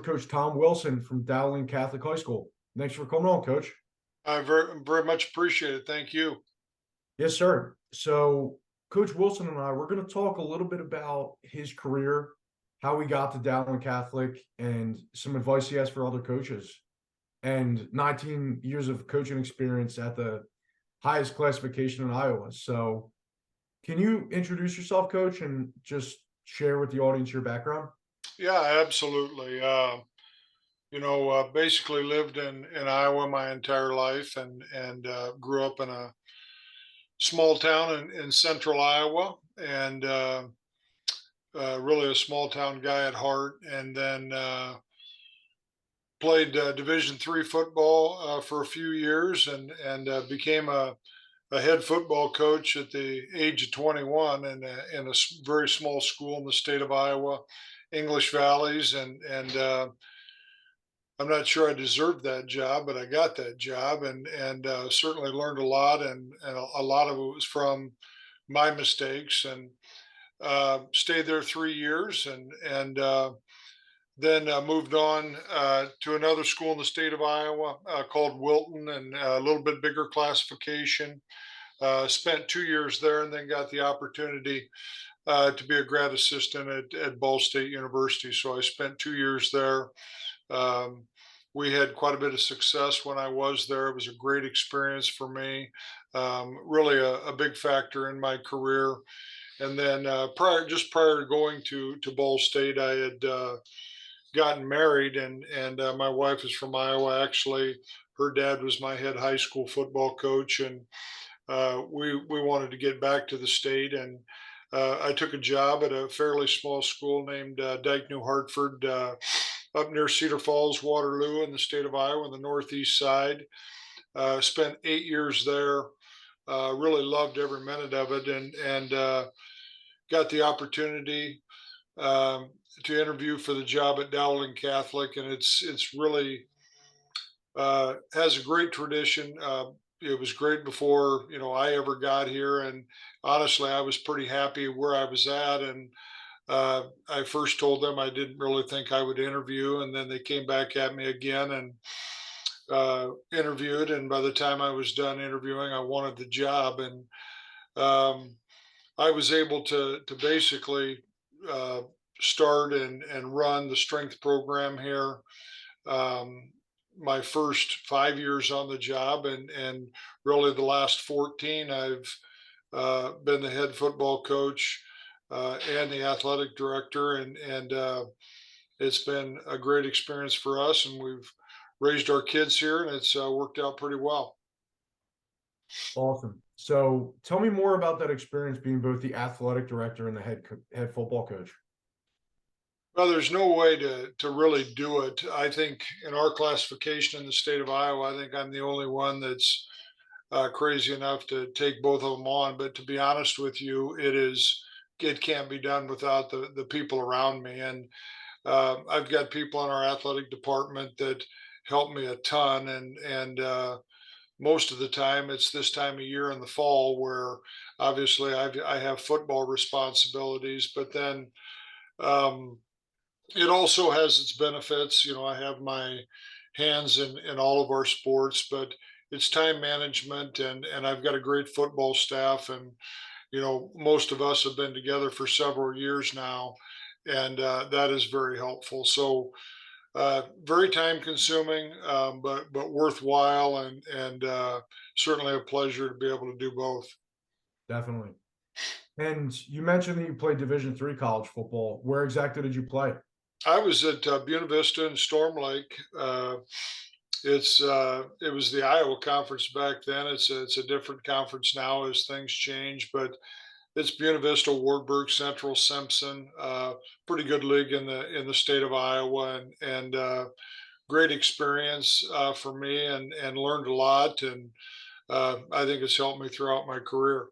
with Coach Tom Wilson from Dowling Catholic High School. Thanks for coming on, Coach. I very much appreciate it. Thank you. Yes, sir. So, Coach Wilson and I, we're going to talk a little bit about his career, how he got to Dowling Catholic, and some advice he has for other coaches, and 19 years of coaching experience at the highest classification in Iowa. So, can you introduce yourself, Coach, and just share with the audience your background? Yeah, absolutely. Basically lived in Iowa my entire life, and grew up in a small town in central Iowa, and really a small town guy at heart. And then played Division III football for a few years, and became a head football coach at the age of 21 in a very small school in the state of Iowa, English Valleys, and I'm not sure I deserved that job, but I got that job, and certainly learned a lot, and a lot of it was from my mistakes, and stayed there 3 years, and then moved on to another school in the state of Iowa called Wilton, and a little bit bigger classification. Spent 2 years there, and then got the opportunity to be a grad assistant at Ball State University. So I spent 2 years there. Um, we had quite a bit of success when I was there. It was a great experience for me, really a big factor in my career. And then prior to going to Ball State, I had gotten married, and my wife is from Iowa. Actually, her dad was my head high school football coach, and we wanted to get back to the state, and I took a job at a fairly small school named Dyke New Hartford, up near Cedar Falls, Waterloo, in the state of Iowa, on the northeast side. Spent 8 years there. Really loved every minute of it, and got the opportunity to interview for the job at Dowling Catholic, and it's really has a great tradition. It was great before I ever got here, and honestly, I was pretty happy where I was at. And I first told them I didn't really think I would interview, and then they came back at me again and interviewed. And by the time I was done interviewing, I wanted the job, and um, I was able to basically uh, start and run the strength program here. Um, my first 5 years on the job, and really the last 14, I've been the head football coach and the athletic director, and it's been a great experience for us, and we've raised our kids here, and it's worked out pretty well. Awesome. So, tell me more about that experience being both the athletic director and the head football coach. Well, there's no way to really do it. I think in our classification in the state of Iowa, I think I'm the only one that's crazy enough to take both of them on. But to be honest with you, it can't be done without the people around me. And I've got people in our athletic department that help me a ton, and most of the time it's this time of year in the fall where obviously I have football responsibilities, but then. Um, it also has its benefits. I have my hands in all of our sports, but it's time management, and I've got a great football staff, and most of us have been together for several years now, and that is very helpful. So very time consuming, but worthwhile, and certainly a pleasure to be able to do both. Definitely. And you mentioned that you played Division III college football. Where exactly did you play? I was at Buena Vista and Storm Lake. It was the Iowa Conference back then. It's a different conference now as things change, but it's Buena Vista, Wartburg, Central, Simpson. Pretty good league in the state of Iowa, and great experience for me, and learned a lot, and I think it's helped me throughout my career.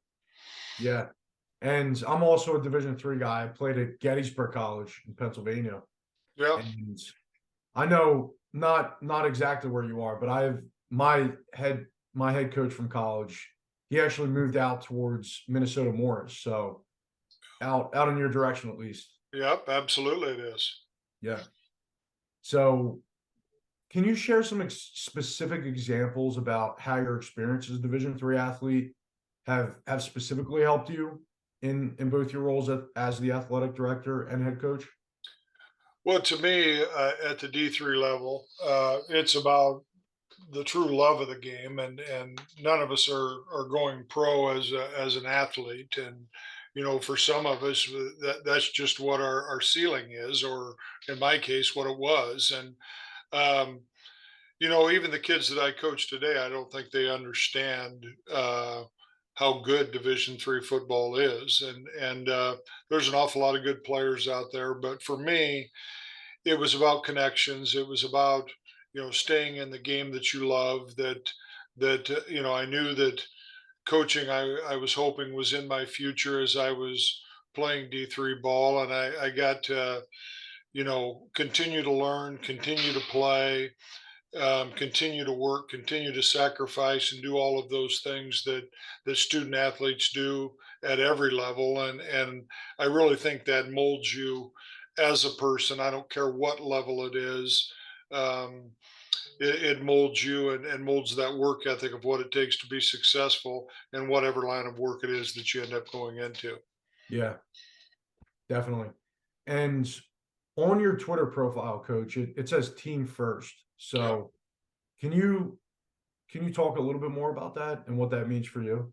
Yeah. And I'm also a Division III guy. I played at Gettysburg College in Pennsylvania. Yeah. And I know not exactly where you are, but I have my head coach from college. He actually moved out towards Minnesota Morris, so out in your direction at least. Yep. Absolutely, it is. Yeah. So, can you share some specific examples about how your experience as a Division III athlete have specifically helped you in both your roles as the athletic director and head coach? Well, to me, at the D3 level, it's about the true love of the game, and none of us are going pro as an athlete, and for some of us that's just what our ceiling is, or in my case, what it was, and um, even the kids that I coach today, I don't think they understand how good Division III football is, and there's an awful lot of good players out there, but for me, it was about connections. It was about staying in the game that you love. That I knew that coaching I was hoping was in my future as I was playing D3 ball, and I got to continue to learn, continue to play, continue to work, continue to sacrifice, and do all of those things that student athletes do at every level. And I really think that molds you as a person. I don't care what level it is. Um, it molds you and molds that work ethic of what it takes to be successful in whatever line of work it is that you end up going into. Yeah, definitely. And on your Twitter profile, coach, it says team first. Yeah. So can you talk a little bit more about that and what that means for you?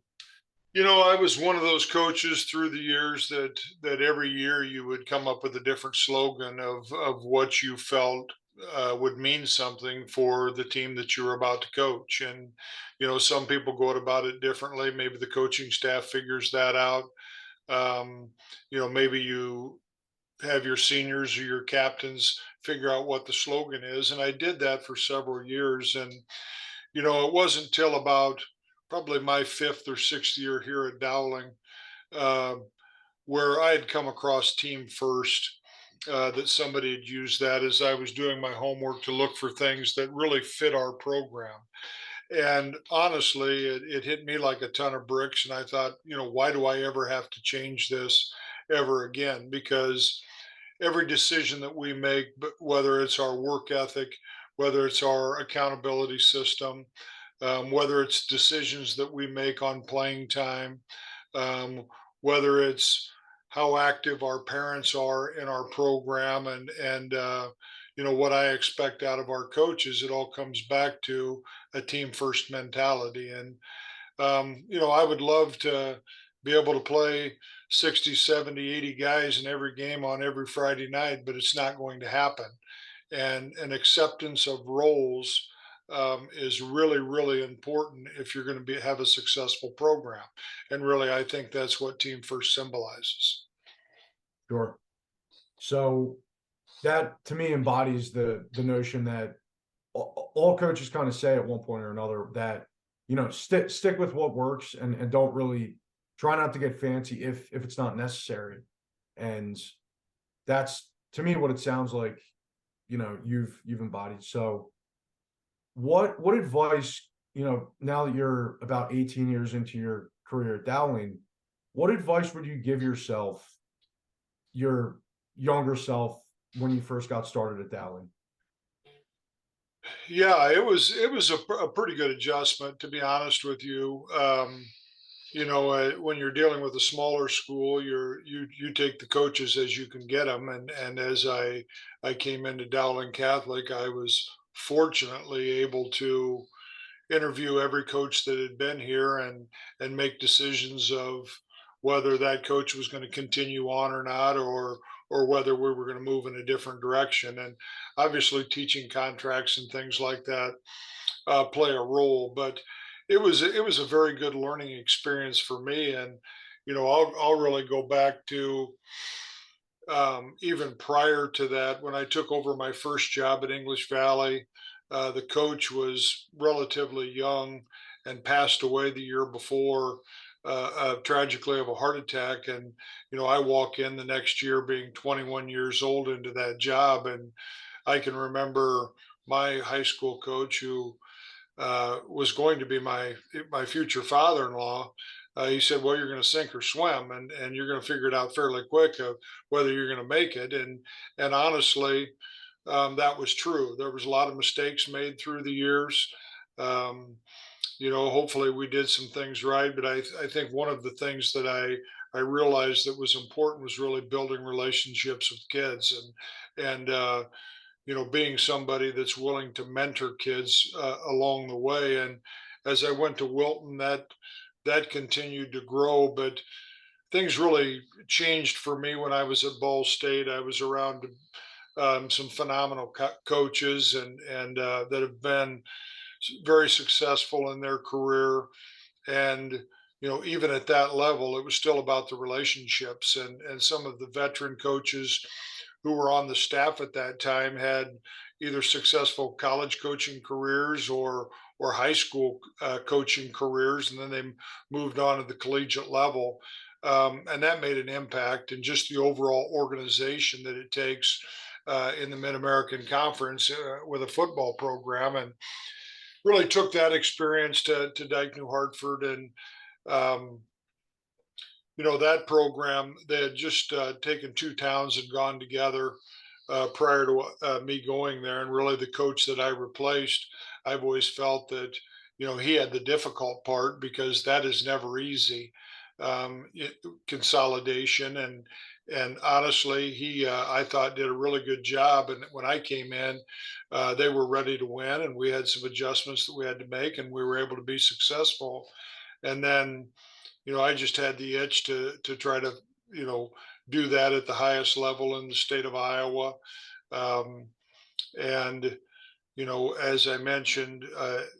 I was one of those coaches through the years that every year you would come up with a different slogan of what you felt would mean something for the team that you were about to coach. And some people go about it differently. Maybe the coaching staff figures that out. Maybe you have your seniors or your captains figure out what the slogan is. And I did that for several years. And it wasn't till about probably my fifth or sixth year here at Dowling uh, where I had come across Team First, that somebody had used that as I was doing my homework to look for things that really fit our program. And honestly, it hit me like a ton of bricks. And I thought, why do I ever have to change this ever again? Because every decision that we make, whether it's our work ethic, whether it's our accountability system, whether it's decisions that we make on playing time, um, whether it's how active our parents are in our program, and what I expect out of our coaches, it all comes back to a team first mentality. And I would love to be able to play 60, 70, 80 guys in every game on every Friday night, but it's not going to happen. And an acceptance of roles is really, really important if you're going to have a successful program. And really, I think that's what Team First symbolizes. Sure. So that to me embodies the notion that all coaches kind of say at one point or another that stick with what works and don't really try not to get fancy if it's not necessary. And that's to me what it sounds like you've embodied. So what advice, now that you're about 18 years into your career at Dowling, what advice would you give yourself, your younger self, when you first got started at Dowling? Yeah, it was a pretty good adjustment, to be honest with you. When you're dealing with a smaller school, you take the coaches as you can get them, and as I came into Dowling Catholic, I was fortunately able to interview every coach that had been here and make decisions of whether that coach was going to continue on or not, or whether we were going to move in a different direction. And obviously, teaching contracts and things like that play a role. But it was a very good learning experience for me. And I'll really go back to even prior to that, when I took over my first job at English Valley. The coach was relatively young and passed away the year before, tragically, of a heart attack. And I walk in the next year being 21 years old into that job, and I can remember my high school coach, who was going to be my future father-in-law. He said, "Well, you're going to sink or swim, and you're going to figure it out fairly quick of whether you're going to make it." And honestly, that was true. There was a lot of mistakes made through the years. Um, hopefully we did some things right, but I think one of the things that I realized that was important was really building relationships with kids and being somebody that's willing to mentor kids along the way. And as I went to Wilton, that continued to grow, but things really changed for me when I was at Ball State. I was around some phenomenal coaches and that have been very successful in their career. And even at that level, it was still about the relationships. And some of the veteran coaches who were on the staff at that time had either successful college coaching careers or high school coaching careers, and then they moved on to the collegiate level. And that made an impact in just the overall organization that it takes in the Mid American Conference with a football program. And really took that experience to Dyke New Hartford. And um, that program, they had just taken two towns and gone together prior to me going there. And really, the coach that I replaced, I've always felt that he had the difficult part because that is never easy. Consolidation and honestly, he I thought did a really good job. And when I came in, they were ready to win, and we had some adjustments that we had to make, and we were able to be successful. And then I just had the itch to try to, you know, do that at the highest level in the state of Iowa. Um, and as I mentioned,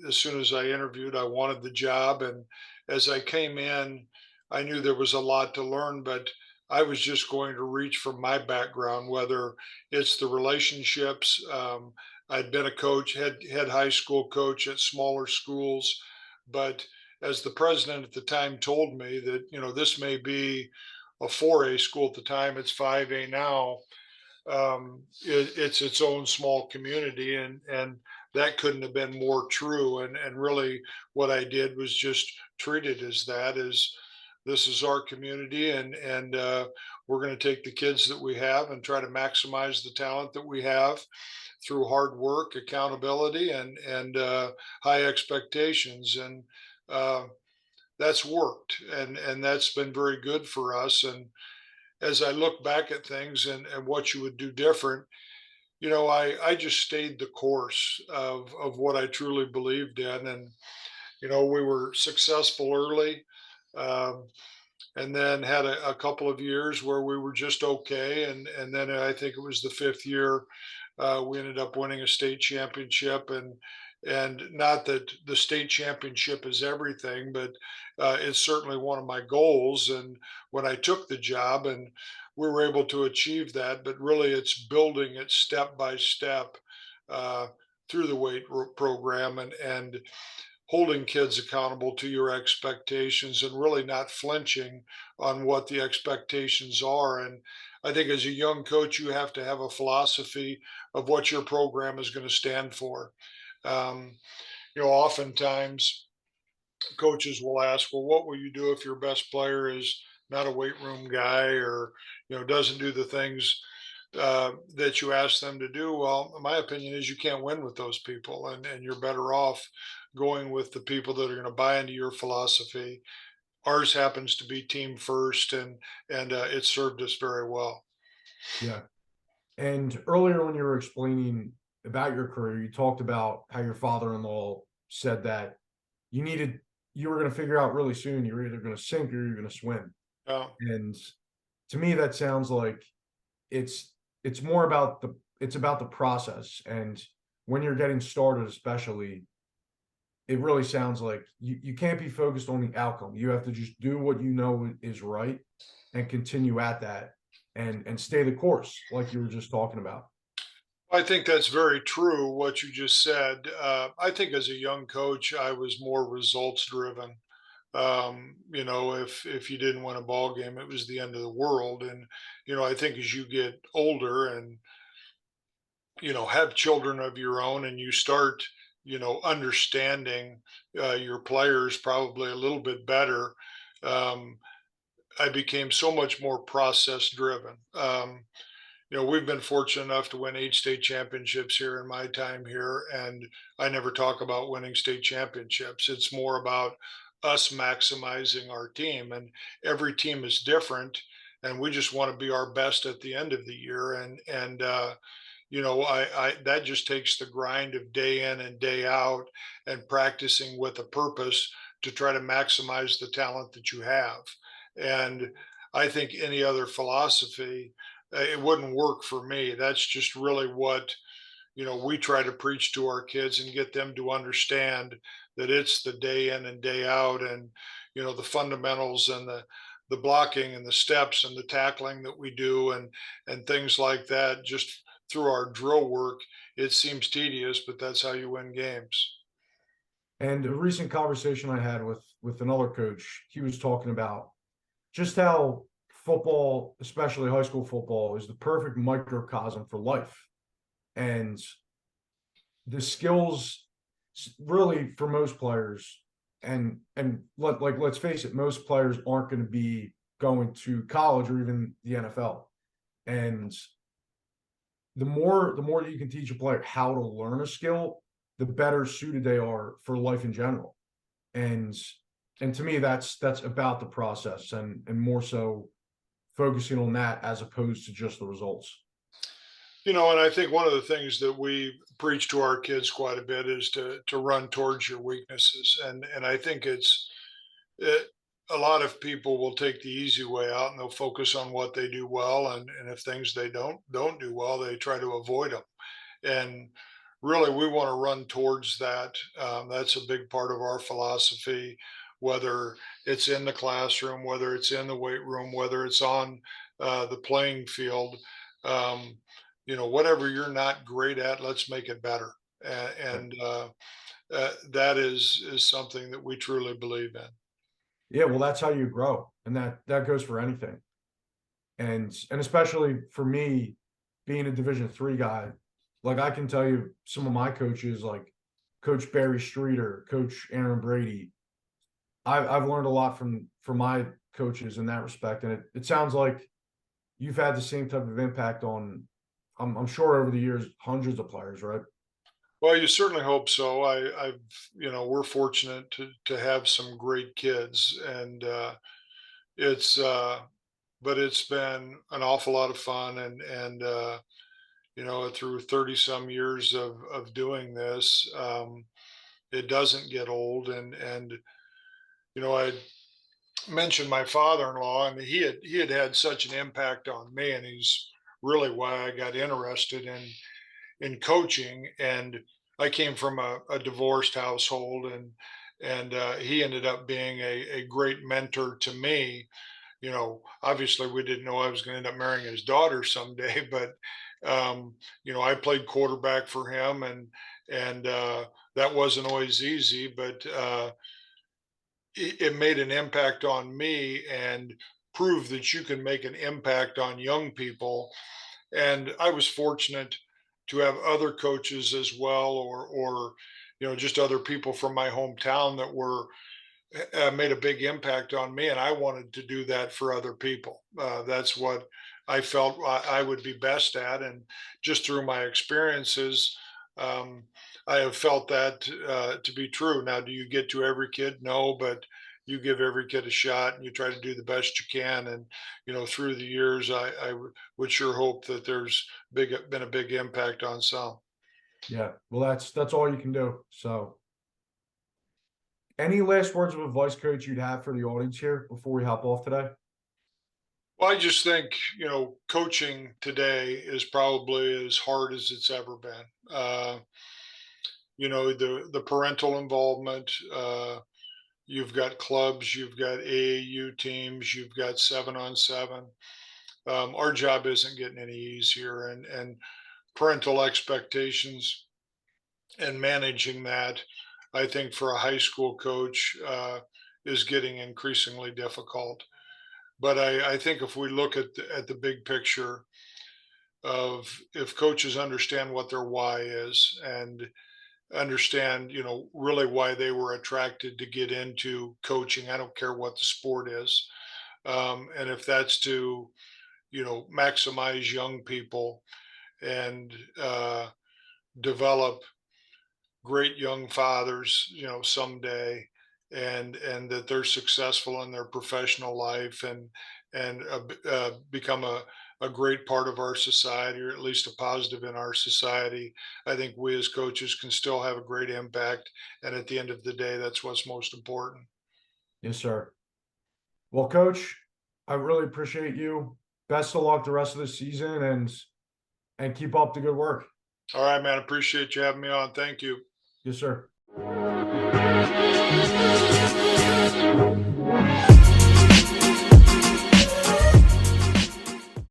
as soon as I interviewed, I wanted the job, and as I came in, I knew there was a lot to learn, but I was just going to reach from my background, whether it's the relationships. I'd been a coach, head high school coach at smaller schools, but as the president at the time told me that this may be a 4A school at the time, it's 5A now. It's its own small community, and that couldn't have been more true. And really, what I did was just treat it as that, as this is our community, and we're going to take the kids that we have and try to maximize the talent that we have through hard work, accountability, and high expectations. And uh, that's worked, and that's been very good for us. And as I look back at things and what you would do different, I just stayed the course of what I truly believed in. And, we were successful early, um, and then had a couple of years where we were just okay. And then I think it was the fifth year, we ended up winning a state championship. And not that the state championship is everything, but it's certainly one of my goals. And when I took the job, and we were able to achieve that, but really it's building it step by step uh, through the program, and holding kids accountable to your expectations and really not flinching on what the expectations are. And I think as a young coach, you have to have a philosophy of what your program is going to stand for. Um, Oftentimes coaches will ask, well, what will you do if your best player is not a weight room guy, or, doesn't do the things that you ask them to do? Well, my opinion is you can't win with those people, and you're better off going with the people that are going to buy into your philosophy. Ours happens to be team first, and it served us very well. Yeah. And earlier when you were explaining about your career, you talked about how your father-in-law said that you were going to figure out really soon you're either going to sink or you're going to swim. Uh, And to me, that sounds like it's it's more about the process. And when you're getting started, especially, it really sounds like you can't be focused on the outcome. You have to just do what you know is right and continue at that and stay the course, like you were just talking about. I think that's very true what you just said. I think as a young coach, I was more results driven. If you didn't win a ball game, it was the end of the world. And I think as you get older and have children of your own, and you start understanding your players probably a little bit better, um, I became so much more process driven. we've been fortunate enough to win 8 state championships here in my time here, and I never talk about winning state championships. It's more about us maximizing our team, and every team is different, and we just want to be our best at the end of the year. I that just takes the grind of day in and day out and practicing with a purpose to try to maximize the talent that you have. And I think any other philosophy, it wouldn't work for me. That's just really what, we try to preach to our kids and get them to understand that it's the day in and day out, and the fundamentals and the blocking and the steps and the tackling that we do, and things like that, just through our drill work. It seems tedious, but that's how you win games. And a recent conversation I had with another coach, he was talking about just how football, especially high school football, is the perfect microcosm for life. And the skills really for most players, let's face it, most players aren't going to be going to college or even the NFL. And the more that you can teach a player how to learn a skill, the better suited they are for life in general. And and to me, that's about the process, and more so focusing on that as opposed to just the results. And I think one of the things that we preach to our kids quite a bit is to run towards your weaknesses, and I think it, a lot of people will take the easy way out and they'll focus on what they do well, and if things they don't do well, they try to avoid them. And really, we want to run towards that. That's a big part of our philosophy, whether it's in the classroom, whether it's in the weight room, whether it's on the playing field. Um, whatever you're not great at, let's make it better. That is something that we truly believe in. Yeah, well, that's how you grow, and that goes for anything. And especially for me, being a Division III guy, like I can tell you some of my coaches, like Coach Barry Streeter, Coach Aaron Brady. I've learned a lot from my coaches in that respect, and it sounds like you've had the same type of impact on, I'm sure over the years, hundreds of players, right? Well, you certainly hope so. We're fortunate to have some great kids, and it's but it's been an awful lot of fun, and through 30 some years of doing this, it doesn't get old. I mentioned my father-in-law, and he had had such an impact on me, and he's really why I got interested in coaching. And I came from a divorced household, and he ended up being a great mentor to me. Obviously we didn't know I was going to end up marrying his daughter someday, but I played quarterback for him, and that wasn't always easy, but it made an impact on me and proved that you can make an impact on young people. And I was fortunate to have other coaches as well, or just other people from my hometown that were made a big impact on me, and I wanted to do that for other people. That's what I felt I would be best at, and just through my experiences, um, I have felt that to be true. Now, do you get to every kid? No, but you give every kid a shot, and you try to do the best you can. And through the years, would sure hope that there's been a big impact on some. Yeah, well, that's all you can do. So, any last words of advice, Coach, you'd have for the audience here before we hop off today? Well, I just think, coaching today is probably as hard as it's ever been. The parental involvement, you've got clubs, you've got AAU teams, you've got 7-on-7. Our job isn't getting any easier, and parental expectations and managing that, I think for a high school coach, is getting increasingly difficult. But I think if we look at the big picture of if coaches understand what their why is, and understand, really why they were attracted to get into coaching, I don't care what the sport is. And if that's to, maximize young people and develop great young fathers, someday, and that they're successful in their professional life and become a great part of our society, or at least a positive in our society. I think we as coaches can still have a great impact, and at the end of the day, that's what's most important. Yes, sir. Well, Coach, I really appreciate you. Best of luck the rest of the season, and keep up the good work. All right, man. Appreciate you having me on. Thank you. Yes, sir.